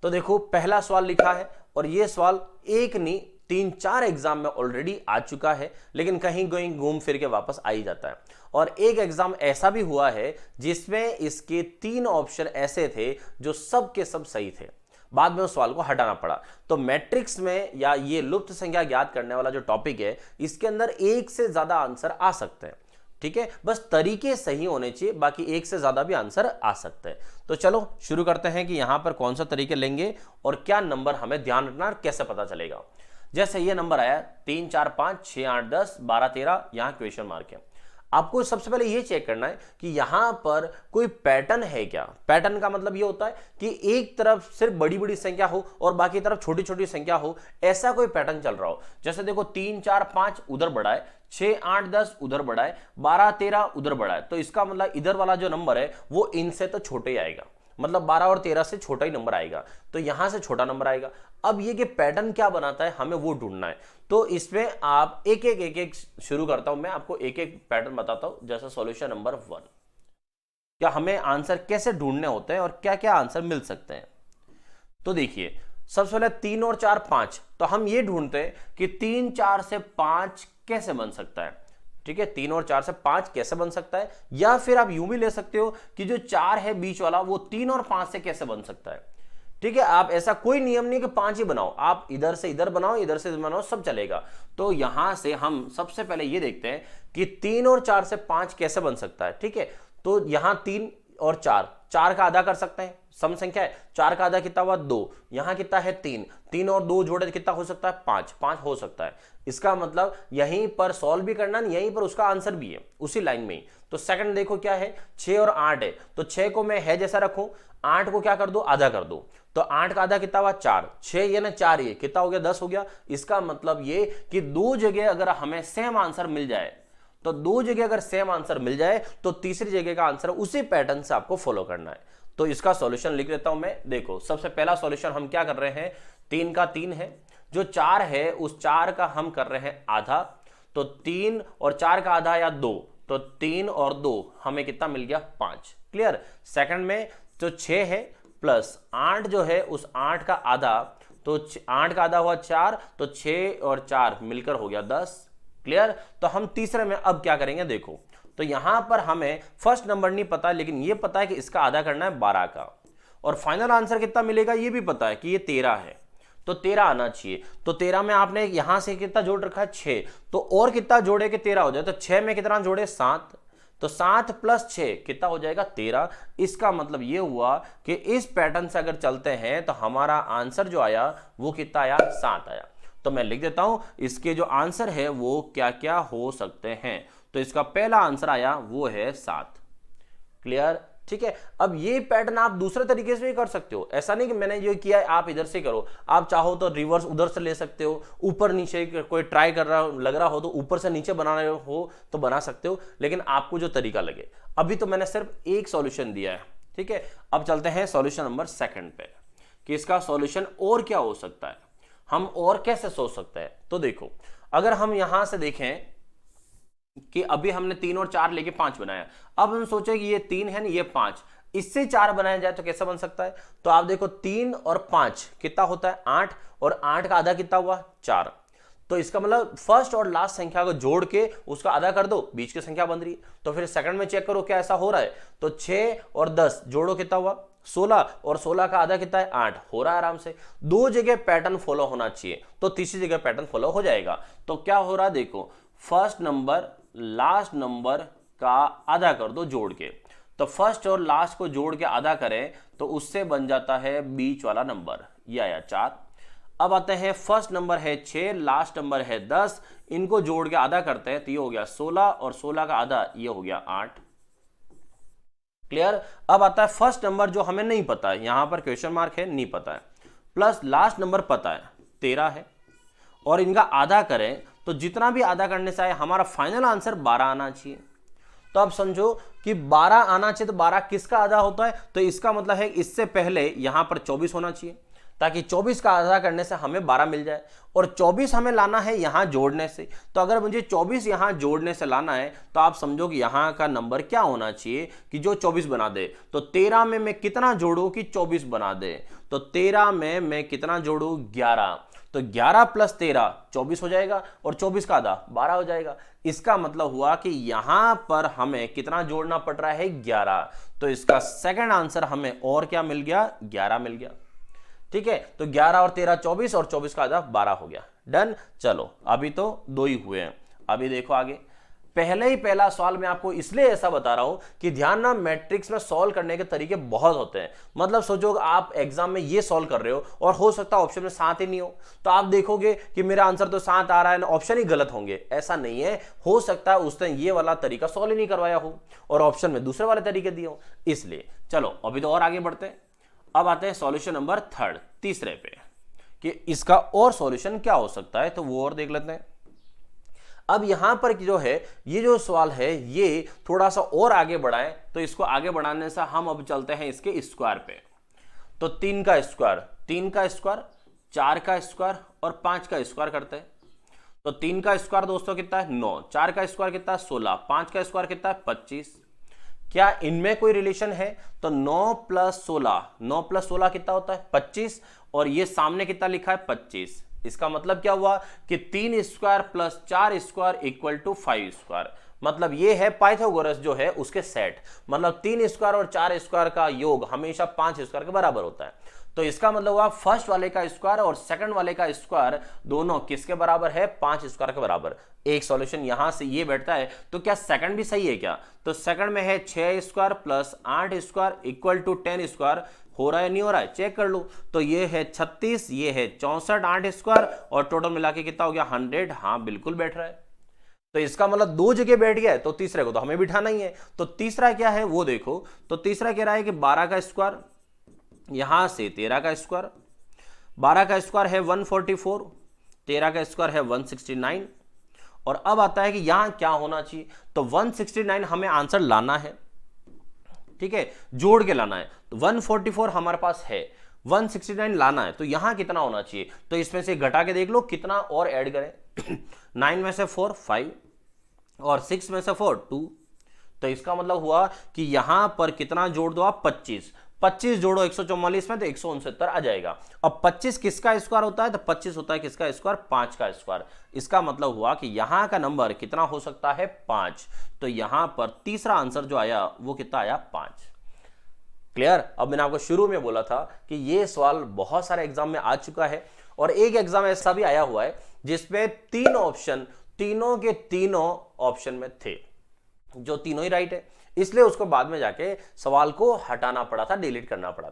तो देखो पहला सवाल लिखा है और ये सवाल एक नहीं 3-4 एग्जाम में ऑलरेडी आ चुका है, लेकिन कहीं कहीं घूम फिर के वापस आ ही जाता है। और एक एग्जाम ऐसा भी हुआ है जिसमें इसके 3 ऑप्शन ऐसे थे जो सब के सब सही थे, बाद में उस सवाल को हटाना पड़ा। तो मैट्रिक्स में या ये लुप्त संख्या ज्ञात करने वाला जो टॉपिक है, इसके अंदर एक से ज्यादा आंसर आ सकते हैं, ठीक है, बस तरीके सही होने चाहिए, बाकी एक से ज्यादा भी आंसर आ सकते हैं। तो चलो शुरू करते हैं कि यहां पर कौन सा तरीके लेंगे और क्या नंबर हमें ध्यान रखना और कैसे पता चलेगा। जैसे ये नंबर आया 3 4 5 6 8 10 12 13, यहां क्वेश्चन मार्क है। आपको सबसे पहले ये चेक करना है कि यहां पर कोई पैटर्न है क्या। पैटर्न का मतलब ये होता है कि एक तरफ सिर्फ बड़ी बड़ी संख्या हो और बाकी तरफ छोटी छोटी संख्या हो, ऐसा कोई पैटर्न चल रहा हो। जैसे देखो 3 4 5 उधर बढ़ा है, 6 8 10 उधर बढ़ा है, 12 13 उधर बढ़ा है, तो इसका मतलब इधर वाला जो नंबर है वो इनसे तो छोटे ही आएगा, मतलब 12 और 13 से छोटा ही नंबर आएगा, तो यहां से छोटा नंबर आएगा। अब ये कि पैटर्न क्या बनाता है हमें वो ढूंढना है। तो इसमें आप एक एक शुरू करता हूं, मैं आपको एक एक पैटर्न बताता हूं। जैसे सॉल्यूशन नंबर 1, क्या हमें आंसर कैसे ढूंढने होते हैं और क्या क्या आंसर मिल सकते हैं। तो देखिए सबसे पहले 3 और 4 5, तो हम ये ढूंढते हैं कि 3 4 से 5 कैसे बन सकता है, ठीक है, 3 और 4 से 5 कैसे बन सकता है। या फिर आप यूं भी ले सकते हो कि जो 4 है बीच वाला वो 3 और 5 से कैसे बन सकता है, ठीक है। आप ऐसा कोई नियम नहीं कि 5 ही बनाओ, आप इधर से इधर बनाओ, इधर से इधर बनाओ, सब चलेगा। तो यहां से हम सबसे पहले ये देखते हैं कि 3 और 4 से 5 कैसे बन सकता है, ठीक है। तो यहां 3 और 4 का आधा कर सकते हैं, सम संख्या है, 4 का आधा कितना हुआ 2, यहां कितना है 3 और 2 जोड़े कितना हो सकता है 5 हो सकता है। इसका मतलब यहीं पर सॉल्व भी करना, यहीं पर उसका आंसर भी है उसी लाइन में ही। तो सेकंड देखो क्या है, 6 और 8 है, तो 6 को मैं है जैसा रखूं, 8 को क्या कर दो आधा कर दो, तो 8 का आधा कितना हुआ 4, 6 ये ना 4 ये कितना हो गया 10 हो गया। इसका मतलब ये कि दो जगह अगर हमें सेम आंसर मिल जाए, तो दो जगह अगर सेम आंसर मिल जाए तो तीसरी जगह का आंसर उसी पैटर्न से आपको फॉलो करना है। तो इसका सॉल्यूशन लिख देता हूं मैं। देखो सबसे पहला सॉल्यूशन हम क्या कर रहे हैं, 3 का 3 है, जो 4 है उस 4 का हम कर रहे हैं आधा, तो 3 और 4 का आधा या 2, तो 3 और 2 हमें कितना मिल गया 5। क्लियर। सेकंड में जो 6 है प्लस 8 जो है उस 8 का आधा, तो 8 का आधा हुआ 4, तो 6 और 4 मिलकर हो गया 10। क्लियर। तो हम तीसरे में अब क्या करेंगे, देखो तो यहां पर हमें फर्स्ट नंबर नहीं पता, लेकिन यह पता है कि इसका आधा करना है 12 का, और फाइनल आंसर कितना मिलेगा ये भी पता है कि ये 13 है, तो 13 आना चाहिए। तो 13 में आपने यहां से कितना जोड़ रखा है 6, तो और कितना जोड़े कि 13 हो जाए, तो 6 में कितना जोड़े 7, तो 7 + 6 कितना हो जाएगा 13। इसका मतलब ये हुआ कि इस पैटर्न से अगर चलते हैं तो हमारा आंसर जो आया वो कितना आया 7 आया। तो मैं लिख देता हूं इसके जो आंसर है वो क्या क्या हो सकते हैं। तो इसका पहला आंसर आया वो है 7। क्लियर, ठीक है। अब ये पैटर्न आप दूसरे तरीके से भी कर सकते हो, ऐसा नहीं कि मैंने ये किया है आप इधर से करो, आप चाहो तो रिवर्स उधर से ले सकते हो, ऊपर नीचे कोई ट्राई कर रहा लग रहा हो तो ऊपर से नीचे बना रहे हो तो बना सकते हो, लेकिन आपको जो तरीका लगे। अभी तो मैंने सिर्फ एक सॉल्यूशन दिया है, ठीक है। अब चलते हैं सॉल्यूशन नंबर 2 पे कि इसका सॉल्यूशन और क्या हो सकता है, हम और कैसे सोच सकते हैं। तो देखो अगर हम यहां से देखें कि अभी हमने 3 और 4 लेके 5 बनाया, अब हम सोचे कि ये 3 है ना ये 5, इससे 4 बनाया जाए तो कैसा बन सकता है। तो आप देखो 3 और 5 कितना होता है 8, और 8 का आधा कितना हुआ 4, तो इसका मतलब फर्स्ट और लास्ट संख्या को जोड़ के उसका आधा कर दो, बीच की संख्या बन रही है। तो फिर सेकंड में चेक करो क्या ऐसा हो रहा है, तो 6 और 10 जोड़ो कितना हुआ 16, और 16 का आधा कितना है 8, हो रहा है आराम से। दो जगह पैटर्न फॉलो होना चाहिए तो तीसरी जगह पैटर्न फॉलो हो जाएगा। तो क्या हो रहा है देखो, फर्स्ट नंबर लास्ट नंबर का आधा कर दो जोड़ के, तो फर्स्ट और लास्ट को जोड़ के आधा करें तो उससे बन जाता है बीच वाला नंबर, ये आया 4। अब आते हैं फर्स्ट नंबर है 6, लास्ट नंबर है 10, इनको जोड़ के आधा करते हैं तो ये हो गया 16, और 16 का आधा ये हो गया 8। क्लियर। अब आता है फर्स्ट नंबर जो हमें नहीं पता है, यहां पर क्वेश्चन मार्क है नहीं पता है, प्लस लास्ट नंबर पता है 13 है, और इनका आधा करें तो जितना भी आधा करने से आए हमारा फाइनल आंसर 12 आना चाहिए। तो अब समझो कि 12 आना चाहिए, तो 12 किसका आधा होता है, तो इसका मतलब है इससे पहले यहां पर 24 होना चाहिए, ताकि 24 का आधा करने से हमें 12 मिल जाए, और 24 हमें लाना है यहां जोड़ने से। तो अगर मुझे 24 यहां जोड़ने से लाना है तो आप समझो कि यहां का नंबर क्या होना चाहिए कि जो 24 बना दे। तो 13 में मैं कितना जोड़ू कि 24 बना दे? तो 13 में मैं कितना जोड़ू? 11। तो 11 प्लस 13 24 हो जाएगा, और 24 का आधा 12 हो जाएगा। इसका मतलब हुआ कि यहां पर हमें कितना जोड़ना पड़ रहा है? 11। तो इसका सेकंड आंसर हमें और क्या मिल गया? 11 मिल गया। ठीक है, तो 11 और 13 24, और 24 का आधा 12 हो गया। डन। चलो अभी तो 2 ही हुए हैं, अभी देखो आगे। पहले ही पहला सवाल मैं आपको इसलिए ऐसा बता रहा हूं कि ध्यान ना, मैट्रिक्स में सॉल्व करने के तरीके बहुत होते हैं। मतलब सोचो आप एग्जाम में ये सॉल्व कर रहे हो और हो सकता है ऑप्शन में 7 ही नहीं हो, तो आप देखोगे कि मेरा आंसर तो 7 आ रहा है, ऑप्शन ही गलत होंगे। ऐसा नहीं है, हो सकता है उसने ये वाला तरीका सॉल्व ही नहीं करवाया हो और ऑप्शन में दूसरे वाले तरीके दिए हो, इसलिए। चलो अभी तो और आगे बढ़ते हैं। अब आते हैं सॉल्यूशन नंबर 3, तीसरे पे, कि इसका और सॉल्यूशन क्या हो सकता है, तो वो और देख लेते हैं। अब यहां पर जो है, ये जो सवाल है ये थोड़ा सा और आगे बढ़ाएं, तो इसको आगे बढ़ाने से हम अब चलते हैं इसके स्क्वायर पे। तो 3 का स्क्वायर, 3 का स्क्वायर, 4 का स्क्वायर और 5 का स्क्वायर करते हैं। तो 3 का स्क्वायर दोस्तों कितना है? 9। 4 का स्क्वायर कितना है? 16। 5 का स्क्वायर कितना है? 25। क्या इनमें कोई रिलेशन है? तो 9 प्लस 16, 9 प्लस 16 कितना होता है? 25, और ये सामने कितना लिखा है? 25। इसका मतलब क्या हुआ कि 3 square plus 4 square equal to 5 square. मतलब ये है पाइथागोरस जो है उसके सेट। मतलब 3 स्क्वायर और 4 स्क्वायर का योग हमेशा 5 स्क्वायर के बराबर होता है। तो इसका मतलब हुआ फर्स्ट वाले का स्क्वायर और सेकंड वाले का स्क्वायर दोनों किसके बराबर है? 5 स्क्वायर के बराबर। एक सॉल्यूशन यहां से ये बैठता है, तो क्या सेकंड भी सही है क्या? तो सेकंड में है 6 square plus 8 square equal to 10 square. हो रहा है नहीं हो रहा है? चेक कर लो। तो ये है 36, ये है 64, 8 स्क्वायर, और टोटल मिला के कितना हो गया? 100। हाँ बिल्कुल बैठ रहा है। तो इसका मतलब 2 जगह बैठ गया है, तो तीसरे को तो हमें बिठाना ही है। तो तीसरा क्या है वो देखो। तो तीसरा कह रहा है कि 12 का स्क्वायर, यहां से 13 का स्क्वायर, 12 का स्क्वायर है 144, 13 का स्क्वायर है 169, और अब आता है कि यहां क्या होना चाहिए? तो 169 हमें आंसर लाना है, ठीक है, जोड़ के लाना है। तो 144 हमारे पास है, 169 लाना है, तो यहां कितना होना चाहिए? तो इसमें से घटा के देख लो कितना और ऐड करें। 9 में से 4 5, और 6 में से 4 2। तो इसका मतलब हुआ कि यहां पर कितना जोड़ दो आप? 25। 25 जोड़ो 144 में तो 169 आ जाएगा। अब 25 किसका स्क्वायर होता है? तो 25 होता है किसका स्क्वायर? 5 का स्क्वायर। इसका मतलब हुआ कि यहां का नंबर कितना हो सकता है? 5। तो यहां पर तीसरा आंसर जो आया वो कितना आया? 5। क्लियर? अब मैंने आपको शुरू में बोला था कि ये सवाल बहुत सारे एग्जाम में आ चुका है, और एक एग्जाम ऐसा भी आया हुआ है जिसमें 3 ऑप्शन, तीनों के तीनों ऑप्शन में थे, जो तीनों ही राइट है, इसलिए उसको बाद में जाके सवाल को हटाना पड़ा था, डिलीट करना पड़ा था।